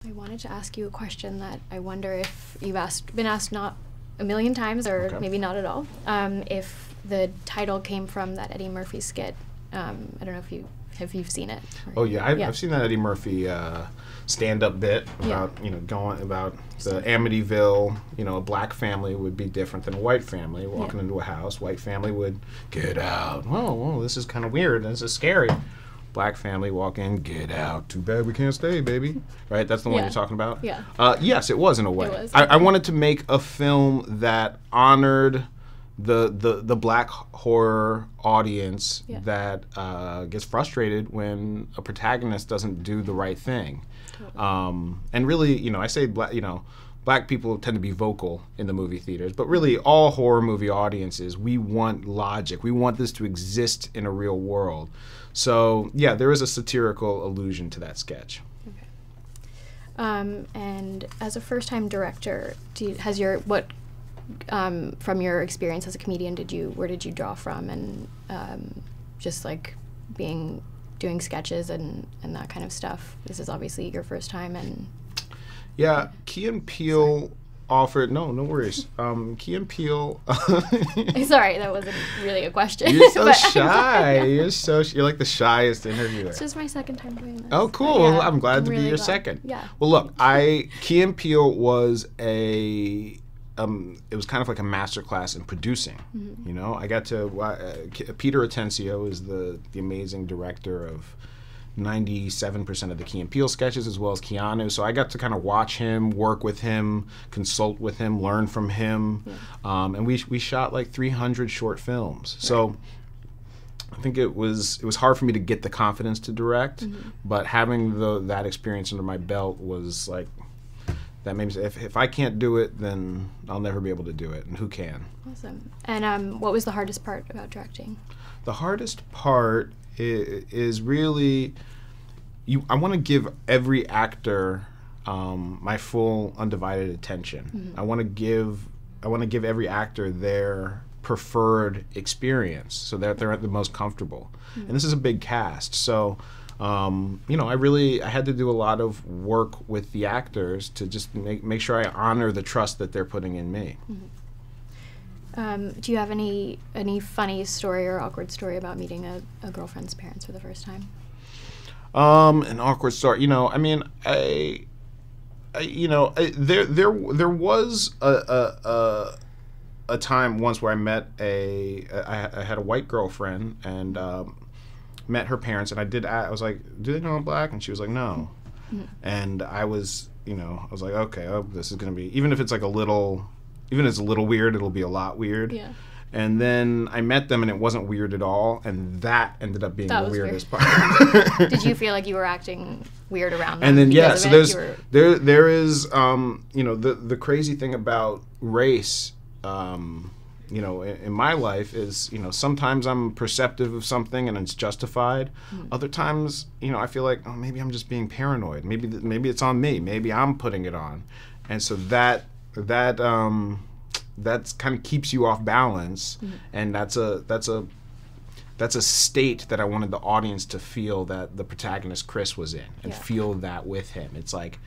I wanted to ask you a question that I wonder if you've been asked not a million times, or maybe not at all. If the title came from that Eddie Murphy skit. I don't know if you've seen it. Oh yeah, I've seen that Eddie Murphy stand-up bit about going about the Amityville. A black family would be different than a white family walking into a house. White family would get out. Whoa, this is kind of weird. This is scary. Black family walk in, get out. Too bad we can't stay, baby. Right? That's the one you're talking about? Yeah. Yes, it was in a way. It was. I wanted to make a film that honored the black horror audience that gets frustrated when a protagonist doesn't do the right thing. Totally. And really, I say black people tend to be vocal in the movie theaters, but really all horror movie audiences, we want logic. We want this to exist in a real world. So, yeah, there is a satirical allusion to that sketch. Okay. And as a first-time director, from your experience as a comedian, where did you draw from, and just like doing sketches and that kind of stuff? This is obviously your first time, and yeah, Key and Peele offered. No worries. Key and Peele. Sorry, that wasn't really a question. You're so shy. You're like the shyest interviewer. It's just my second time doing this. Oh, cool. Yeah, well, I'm glad to be your second. Yeah. Well, look, Key and Peele was it was kind of like a masterclass in producing. Mm-hmm. I got to Peter Atencio is the amazing director of 97% of the Key and Peele sketches, as well as Keanu. So I got to kind of watch him, work with him, consult with him, learn from him. Yeah. And we shot like 300 short films. Right. So I think it was hard for me to get the confidence to direct, but having that experience under my belt was like, that means if I can't do it, then I'll never be able to do it, and who can? Awesome. And what was the hardest part about directing? The hardest part is really, I want to give every actor my full undivided attention. Mm-hmm. I want to give every actor their preferred experience, so that they're the most comfortable. Mm-hmm. And this is a big cast, so I had to do a lot of work with the actors to just make sure I honor the trust that they're putting in me. Mm-hmm. Do you have any funny story or awkward story about meeting a girlfriend's parents for the first time? An awkward story. There was a time once where I met I had a white girlfriend, and met her parents, and I was like, do they know I'm black? And she was like, no. Mm-hmm. And I was like, okay, this is gonna be, even if it's a little weird, it'll be a lot weird. Yeah. And then I met them, and it wasn't weird at all, and that ended up being the weirdest part. Did you feel like you were acting weird around them? And then so there is the crazy thing about race, in my life is, sometimes I'm perceptive of something and it's justified. Other times, I feel like, maybe I'm just being paranoid. Maybe it's on me. Maybe I'm putting it on. And so that kind of keeps you off balance. Mm-hmm. And that's a state that I wanted the audience to feel that the protagonist Chris was in, and feel that with him. It's like,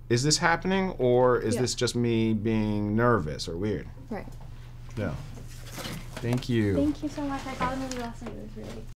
is this happening, or is this just me being nervous or weird? Right. Yeah. Thank you. Thank you so much. I saw the movie last night. It was really